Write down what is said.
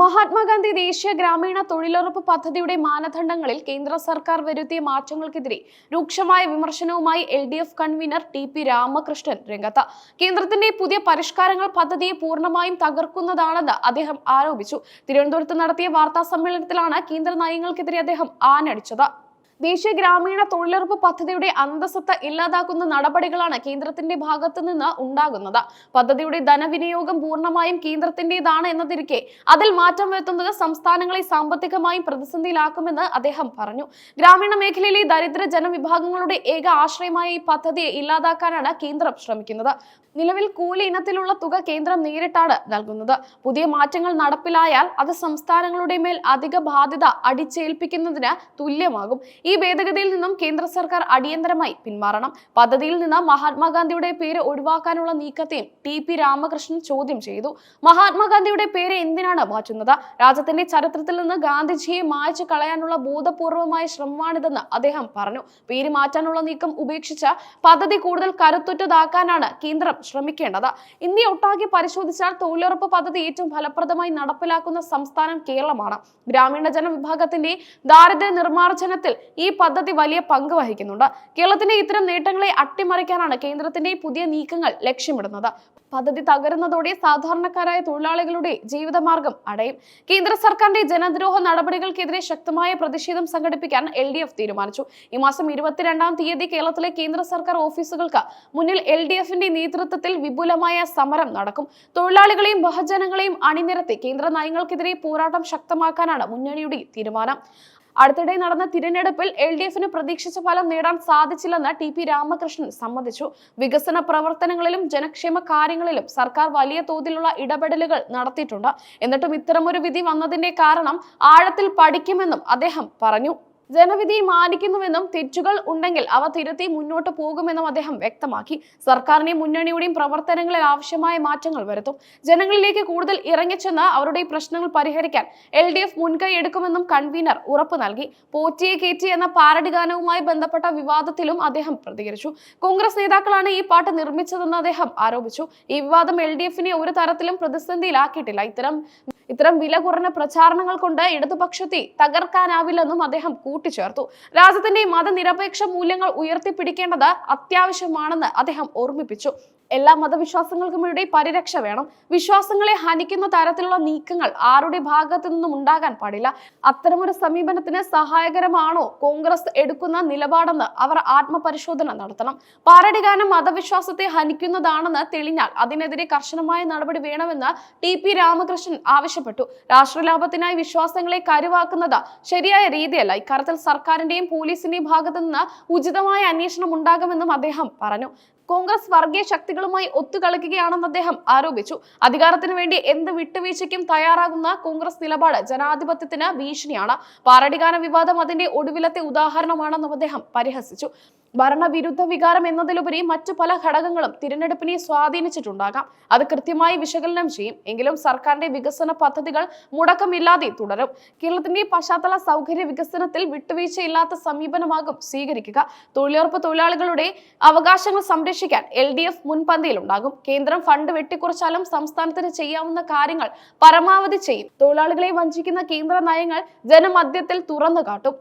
മഹാത്മാഗാന്ധി ദേശീയ ഗ്രാമീണ തൊഴിലുറപ്പ് പദ്ധതിയുടെ മാനദണ്ഡങ്ങളിൽ കേന്ദ്ര സർക്കാർ വരുത്തിയ മാറ്റങ്ങൾക്കെതിരെ രൂക്ഷമായ വിമർശനവുമായി LDF കൺവീനർ TP രാമകൃഷ്ണൻ രംഗത്ത്. കേന്ദ്രത്തിന്റെ പുതിയ പരിഷ്കാരങ്ങൾ പദ്ധതിയെ പൂർണ്ണമായും തകർക്കുന്നതാണെന്ന് അദ്ദേഹം ആരോപിച്ചു. തിരുവനന്തപുരത്ത് നടത്തിയ വാർത്താ സമ്മേളനത്തിലാണ് കേന്ദ്ര നയങ്ങൾക്കെതിരെ അദ്ദേഹം ആഞ്ഞടിച്ചത്. ദേശീയ ഗ്രാമീണ തൊഴിലുറപ്പ് പദ്ധതിയുടെ അന്തസത്ത ഇല്ലാതാക്കുന്ന നടപടികളാണ് കേന്ദ്രത്തിന്റെ ഭാഗത്തു നിന്ന് ഉണ്ടാകുന്നത്. പദ്ധതിയുടെ ധനവിനിയോഗം പൂർണ്ണമായും കേന്ദ്രത്തിന്റേതാണ് എന്നതിരിക്കെ അതിൽ മാറ്റം വരുത്തുന്നത് സംസ്ഥാനങ്ങളെ സാമ്പത്തികമായും പ്രതിസന്ധിയിലാക്കുമെന്ന് അദ്ദേഹം പറഞ്ഞു. ഗ്രാമീണ മേഖലയിലെ ദരിദ്ര ജനവിഭാഗങ്ങളുടെ ഏക ആശ്രയമായ ഈ പദ്ധതിയെ ഇല്ലാതാക്കാനാണ് കേന്ദ്രം ശ്രമിക്കുന്നത്. നിലവിൽ കൂലി ഇനത്തിലുള്ള തുക കേന്ദ്രം നേരിട്ടാണ് നൽകുന്നത്. പുതിയ മാറ്റങ്ങൾ നടപ്പിലായാൽ അത് സംസ്ഥാനങ്ങളുടെ മേൽ അധിക ബാധ്യത അടിച്ചേൽപ്പിക്കുന്നതിന് തുല്യമാകും. ഈ ഭേദഗതിയിൽ നിന്നും കേന്ദ്ര സർക്കാർ അടിയന്തരമായി പിന്മാറണം. പദ്ധതിയിൽ നിന്ന് മഹാത്മാഗാന്ധിയുടെ പേര് ഒഴിവാക്കാനുള്ള നീക്കത്തെയും TP രാമകൃഷ്ണൻ ചോദ്യം ചെയ്തു. മഹാത്മാഗാന്ധിയുടെ പേര് എന്തിനാണ് മാറ്റുന്നത്? രാജ്യത്തിന്റെ ചരിത്രത്തിൽ നിന്ന് ഗാന്ധിജിയെ മായ്ച്ചു കളയാനുള്ള ബോധപൂർവമായ ശ്രമമാണിതെന്ന് അദ്ദേഹം പറഞ്ഞു. പേര് മാറ്റാനുള്ള നീക്കം ഉപേക്ഷിച്ച് പദ്ധതി കൂടുതൽ കരുത്തുറ്റതാക്കാനാണ് കേന്ദ്രം ശ്രമിക്കേണ്ടത്. ഇന്ത്യ ഒട്ടാകെ പരിശോധിച്ചാൽ തൊഴിലുറപ്പ് പദ്ധതി ഏറ്റവും ഫലപ്രദമായി നടപ്പിലാക്കുന്ന സംസ്ഥാനം കേരളമാണ്. ഗ്രാമീണ ജനവിഭാഗത്തിന്റെ ദാരിദ്ര്യ നിർമ്മാർജ്ജനത്തിൽ ഈ പദ്ധതി വലിയ പങ്ക് വഹിക്കുന്നുണ്ട്. കേരളത്തിന്റെ ഇത്തരം നേട്ടങ്ങളെ അട്ടിമറിക്കാനാണ് കേന്ദ്രത്തിന്റെ പുതിയ നീക്കങ്ങൾ ലക്ഷ്യമിടുന്നത്. പദ്ധതി തകരുന്നതോടെ സാധാരണക്കാരായ തൊഴിലാളികളുടെ ജീവിതമാർഗം അടയും. കേന്ദ്ര സർക്കാരിന്റെ ജനദ്രോഹ നടപടികൾക്കെതിരെ ശക്തമായ പ്രതിഷേധം സംഘടിപ്പിക്കാൻ LDF തീരുമാനിച്ചു. ഈ മാസം 22-ാം തീയതി കേരളത്തിലെ കേന്ദ്ര സർക്കാർ ഓഫീസുകൾക്ക് മുന്നിൽ LDFന്റെ നേതൃത്വത്തിൽ വിപുലമായ സമരം നടക്കും. തൊഴിലാളികളെയും ബഹുജനങ്ങളെയും അണിനിരത്തി കേന്ദ്ര നയങ്ങൾക്കെതിരെ പോരാട്ടം ശക്തമാക്കാനാണ് മുന്നണിയുടെ തീരുമാനം. അടുത്തിടെ നടന്ന തിരഞ്ഞെടുപ്പിൽ LDFന് പ്രതീക്ഷിച്ച ഫലം നേടാൻ സാധിച്ചില്ലെന്ന് TP രാമകൃഷ്ണൻ സമ്മതിച്ചു. വികസന പ്രവർത്തനങ്ങളിലും ജനക്ഷേമ കാര്യങ്ങളിലും സർക്കാർ വലിയ തോതിലുള്ള ഇടപെടലുകൾ നടത്തിയിട്ടുണ്ട്. എന്നിട്ടും ഇത്തരമൊരു വിധി വന്നതിന്റെ കാരണം ആഴത്തിൽ പഠിക്കുമെന്നും അദ്ദേഹം പറഞ്ഞു. ജനവിധിയെ മാനിക്കുന്നുവെന്നും തെറ്റുകൾ ഉണ്ടെങ്കിൽ അവ തിരുത്തി മുന്നോട്ട് പോകുമെന്നും അദ്ദേഹം വ്യക്തമാക്കി. സർക്കാരിന്റെയും മുന്നണിയുടെയും പ്രവർത്തനങ്ങളിൽ ആവശ്യമായ മാറ്റങ്ങൾ വരുത്തും. ജനങ്ങളിലേക്ക് കൂടുതൽ ഇറങ്ങിച്ചെന്ന് അവരുടെ പ്രശ്നങ്ങൾ പരിഹരിക്കാൻ LDF മുൻകൈ എടുക്കുമെന്നും കൺവീനർ ഉറപ്പ് നൽകി. പോറ്റിയെ കേറ്റി എന്ന പാരഡി ഗാനവുമായി ബന്ധപ്പെട്ട വിവാദത്തിലും അദ്ദേഹം പ്രതികരിച്ചു. കോൺഗ്രസ് നേതാക്കളാണ് ഈ പാട്ട് നിർമ്മിച്ചതെന്ന് അദ്ദേഹം ആരോപിച്ചു. ഈ വിവാദം LDFനെ ഒരു തരത്തിലും പ്രതിസന്ധിയിലാക്കിയിട്ടില്ല. ഇത്തരം വില കുറഞ്ഞ പ്രചാരണങ്ങൾ കൊണ്ട് ഇടതുപക്ഷത്തെ തകർക്കാനാവില്ലെന്നും അദ്ദേഹം കൂട്ടിച്ചേർത്തു. രാജ്യത്തിന്റെ മതനിരപേക്ഷ മൂല്യങ്ങൾ ഉയർത്തിപ്പിടിക്കേണ്ടത് അത്യാവശ്യമാണെന്ന് അദ്ദേഹം ഓർമ്മിപ്പിച്ചു. എല്ലാ മതവിശ്വാസങ്ങൾക്കും ഇവിടെ പരിരക്ഷ വേണം. വിശ്വാസങ്ങളെ ഹനിക്കുന്ന തരത്തിലുള്ള നീക്കങ്ങൾ ആരുടെ ഭാഗത്തു നിന്നും ഉണ്ടാകാൻ പാടില്ല. അത്തരമൊരു സമീപനത്തിന് സഹായകരമാണോ കോൺഗ്രസ് എടുക്കുന്ന നിലപാടെന്ന് അവർ ആത്മപരിശോധന നടത്തണം. പാരഡി ഗാനം മതവിശ്വാസത്തെ ഹനിക്കുന്നതാണെന്ന് തെളിഞ്ഞാൽ അതിനെതിരെ കർശനമായ നടപടി വേണമെന്ന് TP രാമകൃഷ്ണൻ ആവശ്യപ്പെട്ടു. രാഷ്ട്രീയ ലാഭത്തിനായി വിശ്വാസങ്ങളെ കരുവാക്കുന്നത് ശരിയായ രീതിയല്ല. ഇക്കാര്യത്തിൽ സർക്കാരിന്റെയും പോലീസിന്റെയും ഭാഗത്തു നിന്ന് ഉചിതമായ അന്വേഷണം ഉണ്ടാകുമെന്നും അദ്ദേഹം പറഞ്ഞു. കോൺഗ്രസ് വർഗീയ ശക്തികളുമായി ഒത്തുകളിക്കുകയാണെന്ന് അദ്ദേഹം ആരോപിച്ചു. അധികാരത്തിന് വേണ്ടി എന്ത് വിട്ടുവീഴ്ചയ്ക്കും തയ്യാറാകുന്ന കോൺഗ്രസ് നിലപാട് ജനാധിപത്യത്തിന് ഭീഷണിയാണ്. പാരഡി ഗാന വിവാദം അതിന്റെ ഒടുവിലത്തെ ഉദാഹരണമാണെന്നും അദ്ദേഹം പരിഹസിച്ചു. ഭരണവിരുദ്ധ വികാരം എന്നതിലുപരി മറ്റു പല ഘടകങ്ങളും തിരഞ്ഞെടുപ്പിനെ സ്വാധീനിച്ചിട്ടുണ്ടാകാം. അത് കൃത്യമായി വിശകലനം ചെയ്യും. എങ്കിലും സർക്കാരിന്റെ വികസന പദ്ധതികൾ മുടക്കമില്ലാതെ തുടരും. കേരളത്തിന്റെ പശ്ചാത്തല സൗകര്യ വികസനത്തിൽ വിട്ടുവീഴ്ചയില്ലാത്ത സമീപനമാകും സ്വീകരിക്കുക. തൊഴിലുറപ്പ് തൊഴിലാളികളുടെ അവകാശങ്ങൾ സംരക്ഷിക്കാൻ LDF മുൻപന്തിയിലുണ്ടാകും. കേന്ദ്രം ഫണ്ട് വെട്ടിക്കുറച്ചാലും സംസ്ഥാനത്തിന് ചെയ്യാവുന്ന കാര്യങ്ങൾ പരമാവധി ചെയ്യും. തൊഴിലാളികളെ വഞ്ചിക്കുന്ന കേന്ദ്ര നയങ്ങൾ ജനമധ്യത്തിൽ തുറന്നു കാട്ടും.